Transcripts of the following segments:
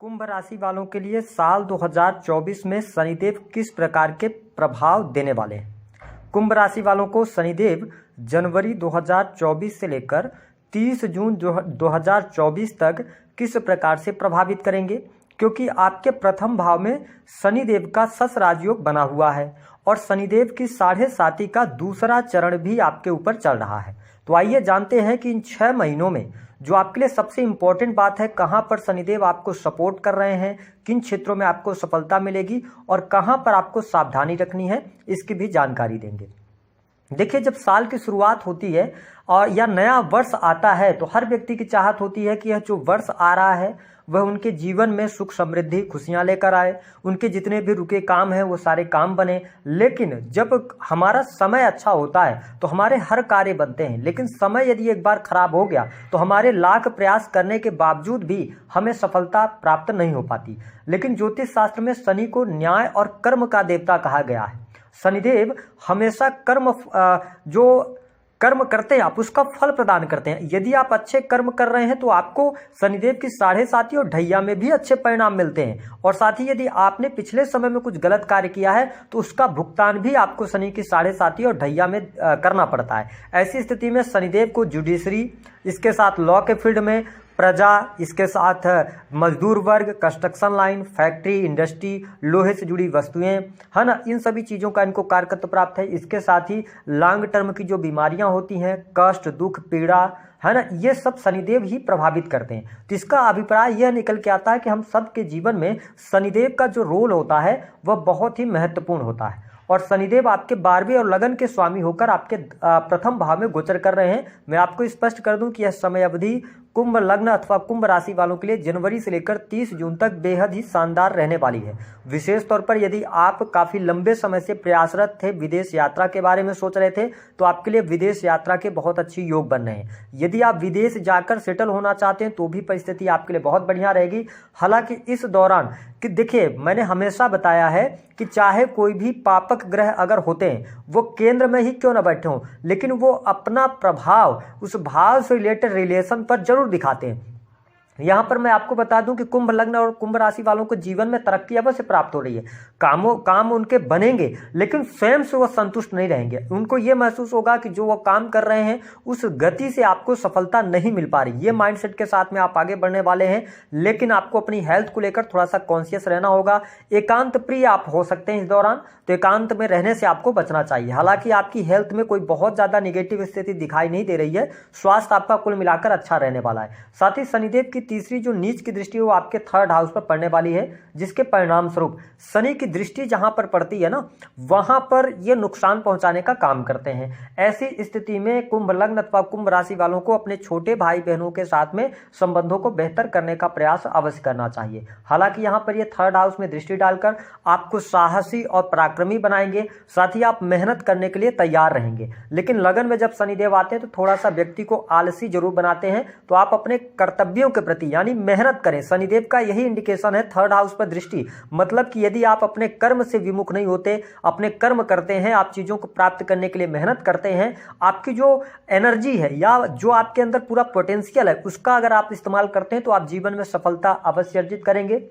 कुंभ राशि वालों के लिए साल 2024 में शनिदेव किस प्रकार के प्रभाव देने वाले हैं। कुंभ राशि वालों को शनिदेव जनवरी 2024 से लेकर 30 जून 2024 तक किस प्रकार से प्रभावित करेंगे, क्योंकि आपके प्रथम भाव में शनिदेव का शश राजयोग बना हुआ है और शनिदेव की 7.5 का दूसरा चरण भी आपके ऊपर चल रहा है। तो आइए जानते हैं कि इन 6 महीनों में जो आपके लिए सबसे इम्पोर्टेंट बात है, कहां पर शनिदेव आपको सपोर्ट कर रहे हैं, किन क्षेत्रों में आपको सफलता मिलेगी और कहां पर आपको सावधानी रखनी है, इसकी भी जानकारी देंगे। देखिए, जब साल की शुरुआत होती है और या नया वर्ष आता है तो हर व्यक्ति की चाहत होती है कि यह जो वर्ष आ रहा है वह उनके जीवन में सुख समृद्धि खुशियां लेकर आए, उनके जितने भी रुके काम हैं वो सारे काम बने। लेकिन जब हमारा समय अच्छा होता है तो हमारे हर कार्य बनते हैं, लेकिन समय यदि एक बार खराब हो गया तो हमारे लाख प्रयास करने के बावजूद भी हमें सफलता प्राप्त नहीं हो पाती। लेकिन ज्योतिष शास्त्र में शनि को न्याय और कर्म का देवता कहा गया है। शनिदेव हमेशा जो कर्म करते हैं आप उसका फल प्रदान करते हैं। यदि आप अच्छे कर्म कर रहे हैं तो आपको शनिदेव की 7.5 और ढैया में भी अच्छे परिणाम मिलते हैं, और साथ ही यदि आपने पिछले समय में कुछ गलत कार्य किया है तो उसका भुगतान भी आपको शनि की 7.5 और ढैया में करना पड़ता है। ऐसी स्थिति में शनिदेव को जुडिशरी, इसके साथ लॉ के फील्ड में प्रजा, इसके साथ मजदूर वर्ग, कंस्ट्रक्शन लाइन, फैक्ट्री, इंडस्ट्री, लोहे से जुड़ी वस्तुएं, है ना, इन सभी चीज़ों का इनको कारकत्व प्राप्त है। इसके साथ ही लॉन्ग टर्म की जो बीमारियां होती हैं, कष्ट, दुख, पीड़ा, है ना, ये सब शनिदेव ही प्रभावित करते हैं। तो इसका अभिप्राय यह निकल के आता है कि हम सबके जीवन में शनिदेव का जो रोल होता है वह बहुत ही महत्वपूर्ण होता है। और शनिदेव आपके 12वें और लगन के स्वामी होकर आपके प्रथम भाव में गोचर कर रहे हैं। मैं आपको स्पष्ट कर दूं कि यह समय अवधि कुंभ लग्न अथवा कुंभ राशि वालों के लिए जनवरी से लेकर 30 जून तक बेहद ही शानदार रहने वाली है। विशेष तौर पर यदि आप काफ़ी लंबे समय से प्रयासरत थे, विदेश यात्रा के बारे में सोच रहे थे, तो आपके लिए विदेश यात्रा के बहुत अच्छी योग बन रहे हैं। यदि आप विदेश जाकर सेटल होना चाहते हैं तो भी परिस्थिति आपके लिए बहुत बढ़िया रहेगी। हालांकि इस दौरान कि देखिए, मैंने हमेशा बताया है कि चाहे कोई भी पापक ग्रह अगर होते हैं वो केंद्र में ही क्यों न बैठे हों, लेकिन वो अपना प्रभाव उस भाव से रिलेटेड रिलेशन पर जरूर दिखाते हैं। यहाँ पर मैं आपको बता दूं कि कुंभ लग्न और कुंभ राशि वालों को जीवन में तरक्की अवश्य प्राप्त हो रही है। काम उनके बनेंगे, लेकिन स्वयं से वो संतुष्ट नहीं रहेंगे। उनको ये महसूस होगा कि जो वो काम कर रहे हैं उस गति से आपको सफलता नहीं मिल पा रही। ये माइंडसेट के साथ में आप आगे बढ़ने वाले हैं, लेकिन आपको अपनी हेल्थ को लेकर थोड़ा सा कॉन्शियस रहना होगा। एकांत प्रिय आप हो सकते हैं इस दौरान, तो एकांत में रहने से आपको बचना चाहिए। हालांकि आपकी हेल्थ में कोई बहुत ज्यादा निगेटिव स्थिति दिखाई नहीं दे रही है, स्वास्थ्य आपका कुल मिलाकर अच्छा रहने वाला है। साथ ही शनिदेव की तीसरी जो नीच की दृष्टि है वो आपके 3rd हाउस पर पड़ने वाली है, जिसके परिणाम स्वरूप शनि की दृष्टि जहां पर पड़ती है ना, वहां पर ये नुकसान पहुंचाने का काम करते हैं। ऐसी स्थिति में कुंभ लग्न अथवा कुंभ राशि वालों को अपने छोटे भाई बहनों के साथ में संबंधों को बेहतर करने का प्रयास अवश्य करना चाहिए। हालांकि यहां पर ये 3rd हाउस में दृष्टि डालकर आपको साहसी और पराक्रमी बनाएंगे, साथ ही आप मेहनत करने के लिए तैयार रहेंगे। लेकिन लगन में जब शनिदेव आते हैं तो थोड़ा सा व्यक्ति को आलसी जरूर बनाते हैं, तो आप अपने कर्तव्यों के प्रति यानी मेहनत करें। शनिदेव का यही इंडिकेशन है 3rd हाउस पर दृष्टि, मतलब कि यदि आप अपने कर्म से विमुख नहीं होते, अपने कर्म करते हैं, आप चीजों को प्राप्त करने के लिए मेहनत करते हैं, आपकी जो एनर्जी है या जो आपके अंदर पूरा पोटेंशियल है उसका अगर आप इस्तेमाल करते हैं तो आप जीवन में सफलता अवश्य अर्जित करेंगे।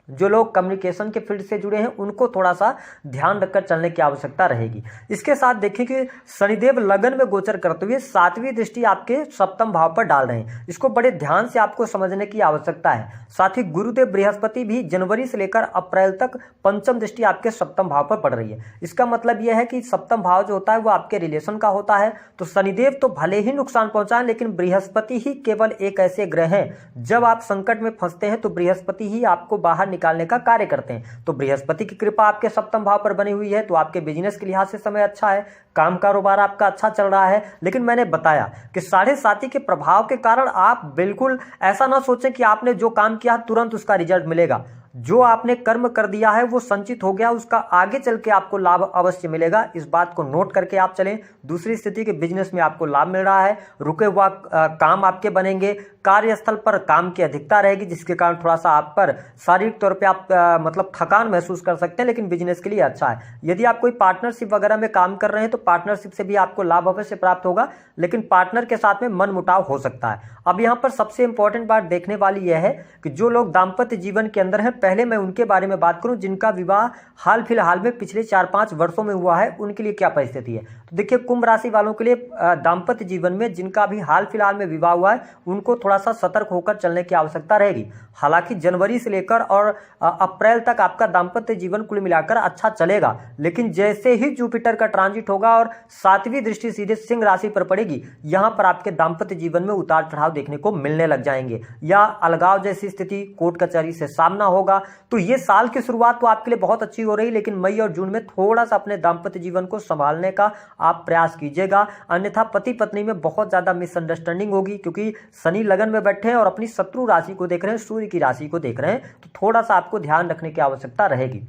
जो लोग कम्युनिकेशन के फील्ड से जुड़े हैं उनको थोड़ा सा ध्यान रखकर चलने की आवश्यकता रहेगी। इसके साथ देखिए कि शनिदेव लगन में गोचर करते हुए 7वीं दृष्टि आपके 7म भाव पर डाल रहे हैं। इसको बड़े ध्यान से आपको समझने की आवश्यकता है। साथ ही गुरुदेव बृहस्पति भी जनवरी से लेकर अप्रैल तक 5म दृष्टि आपके 7म भाव पर पड़ रही है। इसका मतलब यह है कि 7म भाव जो होता है वो आपके रिलेशन का होता है। तो शनिदेव तो भले ही नुकसान पहुंचाएं, लेकिन बृहस्पति ही केवल एक ऐसे ग्रह हैं, जब आप संकट में फंसते हैं तो बृहस्पति ही आपको बाहर निकालने का कार्य करते हैं। तो बृहस्पति की कृपा आपके 7म भाव पर बनी हुई है, तो आपके बिजनेस के लिहाज से समय अच्छा है, काम कारोबार आपका अच्छा चल रहा है। लेकिन मैंने बताया कि 7.5 के प्रभाव के कारण आप बिल्कुल ऐसा ना सोचें कि आपने जो काम किया तुरंत उसका रिजल्ट मिलेगा। जो आपने कर्म कर दिया है वो संचित हो गया, उसका आगे चल के आपको लाभ अवश्य मिलेगा। इस बात को नोट करके आप चलें। दूसरी स्थिति के बिजनेस में आपको लाभ मिल रहा है, रुके हुआ काम आपके बनेंगे, कार्यस्थल पर काम की अधिकता रहेगी, जिसके कारण थोड़ा सा आप पर शारीरिक तौर पे आप मतलब थकान महसूस कर सकते हैं, लेकिन बिजनेस के लिए अच्छा है। यदि आप कोई पार्टनरशिप वगैरह में काम कर रहे हैं तो पार्टनरशिप से भी आपको लाभ अवश्य प्राप्त होगा, लेकिन पार्टनर के साथ में मनमुटाव हो सकता है। अब यहाँ पर सबसे इंपॉर्टेंट बात देखने वाली यह है कि जो लोग दाम्पत्य जीवन के अंदर हैं, पहले मैं उनके बारे में बात करूं जिनका विवाह हाल फिलहाल में पिछले 4-5 वर्षों में हुआ है, उनके लिए क्या परिस्थिति है। तो देखिए, कुंभ राशि वालों के लिए दाम्पत्य जीवन में जिनका भी हाल फिलहाल में विवाह हुआ है, उनको थोड़ा सा सतर्क होकर चलने की आवश्यकता रहेगी। हालांकि जनवरी से लेकर और अप्रैल तक आपका दाम्पत्य जीवन कुल मिलाकर अच्छा चलेगा, लेकिन जैसे ही जुपिटर का ट्रांजिट होगा और 7वीं दृष्टि सीधे सिंह राशि पर पड़ेगी, यहां पर आपके दाम्पत्य जीवन में उतार चढ़ाव देखने को मिलने लग जाएंगे, या अलगाव जैसी स्थिति, कोर्ट कचहरी से सामना होगा। तो ये साल की शुरुआत तो आपके लिए बहुत अच्छी हो रही है, लेकिन मई और जून में थोड़ा सा अपने दाम्पत्य जीवन को संभालने का आप प्रयास कीजिएगा, अन्यथा पति पत्नी में बहुत ज्यादा मिसअंडरस्टैंडिंग होगी, क्योंकि शनि लगन में बैठे हैं और अपनी शत्रु राशि को देख रहे हैं, सूर्य की राशि को देख रहे हैं, तो थोड़ा सा आपको ध्यान रखने की आवश्यकता रहेगी।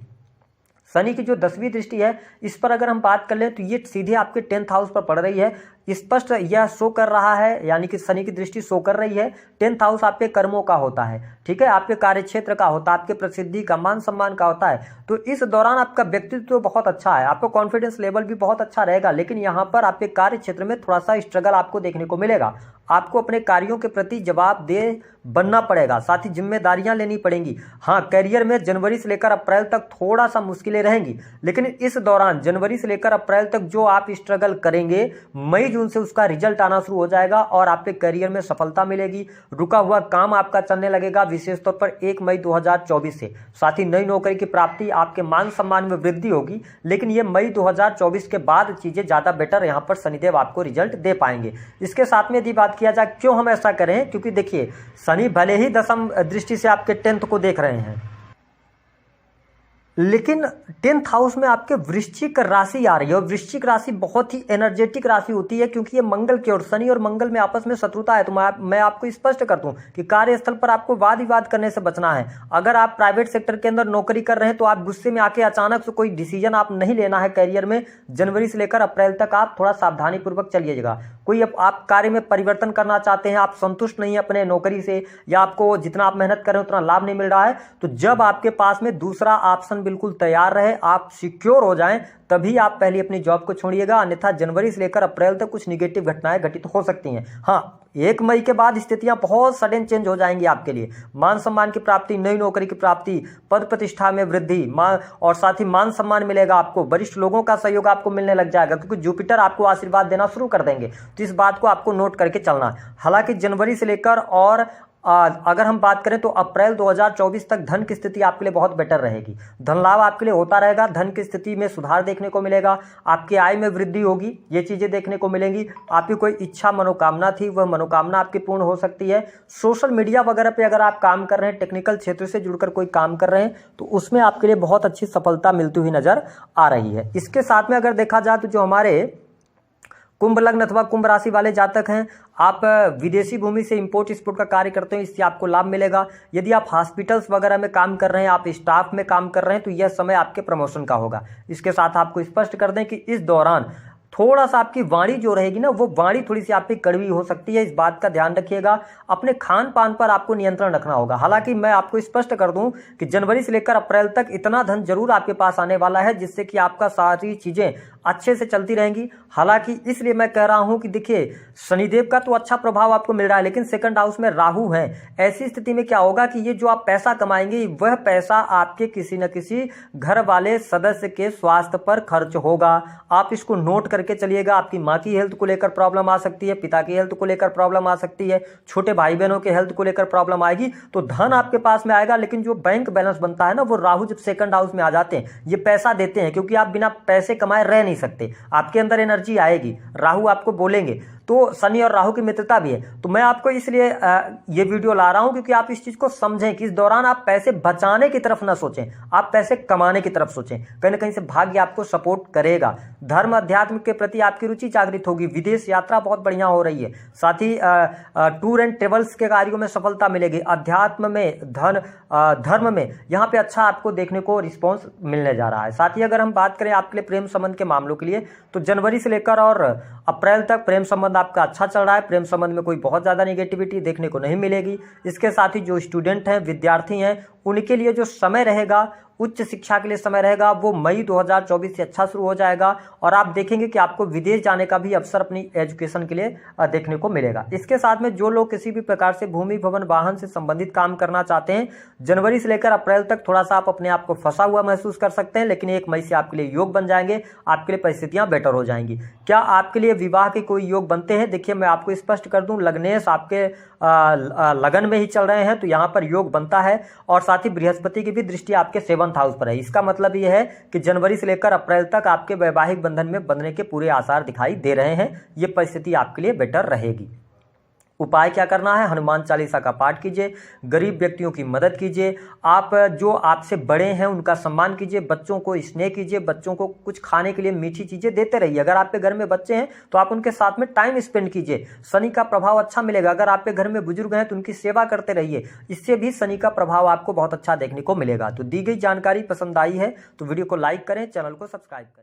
शनि की जो 10वीं दृष्टि है, इस पर अगर हम बात कर लें तो ये सीधे आपके 10th हाउस पर पड़ रही है। स्पष्ट यह शो कर रहा है, यानी कि शनि की दृष्टि शो कर रही है 10th हाउस आपके कर्मों का होता है, ठीक है, आपके कार्यक्षेत्र का होता है, आपके प्रसिद्धि का, मान सम्मान का होता है। तो इस दौरान आपका व्यक्तित्व तो बहुत अच्छा है, आपका कॉन्फिडेंस लेवल भी बहुत अच्छा रहेगा, लेकिन यहाँ पर आपके कार्य क्षेत्र में थोड़ा सा स्ट्रगल आपको देखने को मिलेगा। आपको अपने कार्यों के प्रति जवाबदेह बनना पड़ेगा, साथ ही जिम्मेदारियां लेनी पड़ेंगी। हाँ, करियर में जनवरी से लेकर अप्रैल तक थोड़ा सा मुश्किलें रहेंगी, लेकिन इस दौरान जनवरी से लेकर अप्रैल तक जो आप स्ट्रगल करेंगे, मई जून से उसका रिजल्ट आना शुरू हो जाएगा और आपके करियर में सफलता मिलेगी। रुका हुआ काम आपका चलने लगेगा, विशेष तौर पर 1 मई 2024 से। साथ ही नई नौकरी की प्राप्ति, आपके मान सम्मान में वृद्धि होगी, लेकिन ये मई 2024 के बाद चीजें ज्यादा बेटर यहाँ पर शनिदेव आपको रिजल्ट दे पाएंगे। इसके साथ में यदि बात किया जाए क्यों हम ऐसा करें, क्योंकि देखिए, शनि भले ही 10वीं दृष्टि से आपके 10th को देख रहे हैं, लेकिन 10th हाउस में आपके वृश्चिक राशि आ रही है, और वृश्चिक राशि बहुत ही एनर्जेटिक राशि होती है, क्योंकि ये मंगल की ओर, शनि और मंगल में आपस में शत्रुता है। तो मैं आपको स्पष्ट कर दूं कि कार्यस्थल पर आपको वाद विवाद करने से बचना है। अगर आप प्राइवेट सेक्टर के अंदर नौकरी कर रहे हैं तो आप गुस्से में आके अचानक से कोई डिसीजन आप नहीं लेना है करियर में। जनवरी से लेकर अप्रैल तक आप थोड़ा सावधानी पूर्वक चलिएगा। कोई आप कार्य में परिवर्तन करना चाहते हैं, आप संतुष्ट नहीं है अपने नौकरी से, या आपको जितना आप मेहनत कर रहे हैं उतना लाभ नहीं मिल रहा है, तो जब आपके पास में दूसरा ऑप्शन बिल्कुल तैयार रहे, आप सिक्योर हो जाएं, तभी आप पहले अपनी जॉब को छोड़िएगा, अन्यथा जनवरी से लेकर अप्रैल तक कुछ निगेटिव घटनाएं घटित हो सकती हैं। हाँ, 1 मई के बाद स्थितियां बहुत सडन चेंज हो जाएंगी आपके लिए। मान सम्मान की प्राप्ति, नई नौकरी की प्राप्ति, पद प्रतिष्ठा में वृद्धि, और साथ ही मान सम्मान मिलेगा आपको, वरिष्ठ लोगों का सहयोग आपको मिलने लग जाएगा, क्योंकि जुपिटर आपको आशीर्वाद देना शुरू कर देंगे। तो इस बात को आपको नोट करके चलना है। हालांकि जनवरी से लेकर और अगर हम बात करें तो अप्रैल 2024 तक धन की स्थिति आपके लिए बहुत बेटर रहेगी। धन लाभ आपके लिए होता रहेगा, धन की स्थिति में सुधार देखने को मिलेगा, आपकी आय में वृद्धि होगी, ये चीजें देखने को मिलेंगी। आपकी कोई इच्छा मनोकामना थी, वह मनोकामना आपकी पूर्ण हो सकती है। सोशल मीडिया वगैरह पे अगर आप काम कर रहे हैं, टेक्निकल क्षेत्र से जुड़कर कोई काम कर रहे हैं, तो उसमें आपके लिए बहुत अच्छी सफलता मिलती हुई नजर आ रही है। इसके साथ में अगर देखा जाए तो जो हमारे कुंभ लग्न अथवा कुंभ राशि वाले जातक हैं, आप विदेशी भूमि से इंपोर्ट एक्सपोर्ट का कार्य करते हैं, इससे आपको लाभ मिलेगा। यदि आप हॉस्पिटल्स वगैरह में काम कर रहे हैं, आप स्टाफ में काम कर रहे हैं, तो यह समय आपके प्रमोशन का होगा। इसके साथ आपको स्पष्ट कर दें कि इस दौरान थोड़ा सा आपकी वाणी जो रहेगी ना, वो वाणी थोड़ी सी आपकी कड़वी हो सकती है, इस बात का ध्यान रखिएगा। अपने खान पान पर आपको नियंत्रण रखना होगा। हालांकि मैं आपको स्पष्ट कर दूं कि जनवरी से लेकर अप्रैल तक इतना धन जरूर आपके पास आने वाला है, जिससे कि आपका सारी चीजें अच्छे से चलती रहेंगी। हालांकि इसलिए मैं कह रहा हूं कि देखिए, शनिदेव का तो अच्छा प्रभाव आपको मिल रहा है, लेकिन सेकंड हाउस में राहु है। ऐसी स्थिति में क्या होगा कि ये जो आप पैसा कमाएंगे, वह पैसा आपके किसी न किसी घर वाले सदस्य के स्वास्थ्य पर खर्च होगा। आप इसको नोट करके चलिएगा। आपकी माँ की हेल्थ को लेकर प्रॉब्लम आ सकती है, पिता की हेल्थ को लेकर प्रॉब्लम आ सकती है, छोटे भाई बहनों के हेल्थ को लेकर प्रॉब्लम आएगी। तो धन आपके पास में आएगा, लेकिन जो बैंक बैलेंस बनता है ना, वो राहु जब सेकंड हाउस में आ जाते हैं, ये पैसा देते हैं, क्योंकि आप बिना पैसे कमाए रह नहीं सकते। आपके अंदर एनर्जी आएगी, राहु आपको बोलेंगे। तो शनि और राहु की मित्रता भी है। तो मैं आपको इसलिए ये वीडियो ला रहा हूं, क्योंकि आप इस चीज को समझें कि इस दौरान आप पैसे बचाने की तरफ ना सोचें, आप पैसे कमाने की तरफ सोचें। कहीं ना कहीं से भाग्य आपको सपोर्ट करेगा। धर्म अध्यात्म के प्रति आपकी रुचि जागृत होगी। विदेश यात्रा बहुत बढ़िया हो रही है। साथ ही टूर एंड ट्रेवल्स के कार्यों में सफलता मिलेगी। अध्यात्म में, धर्म में यहाँ पे अच्छा आपको देखने को रिस्पॉन्स मिलने जा रहा है। साथ ही अगर हम बात करें आपके लिए प्रेम संबंध के मामलों के लिए, तो जनवरी से लेकर और अप्रैल तक प्रेम संबंध संबंध आपका अच्छा चल रहा है, प्रेम संबंध में कोई बहुत ज़्यादा निगेटिविटी देखने को नहीं मिलेगी। इसके साथ ही जो स्टूडेंट हैं, विद्यार्थी हैं, उनके लिए जो समय रहेगा, उच्च शिक्षा के लिए समय रहेगा, वो मई 2024 से अच्छा शुरू हो जाएगा और आप देखेंगे कि आपको विदेश जाने का भी अवसर अपनी एजुकेशन के लिए देखने को मिलेगा। इसके साथ में जो लोग किसी भी प्रकार से भूमि भवन वाहन से संबंधित काम करना चाहते हैं, जनवरी से लेकर अप्रैल तक थोड़ा सा आप अपने आप को फंसा हुआ महसूस कर सकते हैं, लेकिन 1 मई से आपके लिए योग बन जाएंगे, आपके लिए परिस्थितियां बेटर हो जाएंगी। क्या आपके लिए विवाह के कोई योग बनते हैं? देखिए, मैं आपको स्पष्ट कर दूं, लग्नेश आपके लगन में ही चल रहे हैं, तो यहाँ पर योग बनता है और साथ ही बृहस्पति की भी दृष्टि आपके 7th हाउस पर है। इसका मतलब यह है कि जनवरी से लेकर अप्रैल तक आपके वैवाहिक बंधन में बंधने के पूरे आसार दिखाई दे रहे हैं। ये परिस्थिति आपके लिए बेटर रहेगी। उपाय क्या करना है? हनुमान चालीसा का पाठ कीजिए, गरीब व्यक्तियों की मदद कीजिए, आप जो आपसे बड़े हैं उनका सम्मान कीजिए, बच्चों को स्नेह कीजिए, बच्चों को कुछ खाने के लिए मीठी चीज़ें देते रहिए। अगर आपके घर में बच्चे हैं तो आप उनके साथ में टाइम स्पेंड कीजिए, शनि का प्रभाव अच्छा मिलेगा। अगर आपके घर में बुजुर्ग हैं तो उनकी सेवा करते रहिए, इससे भी शनि का प्रभाव आपको बहुत अच्छा देखने को मिलेगा। तो दी गई जानकारी पसंद आई है तो वीडियो को लाइक करें, चैनल को सब्सक्राइब करें।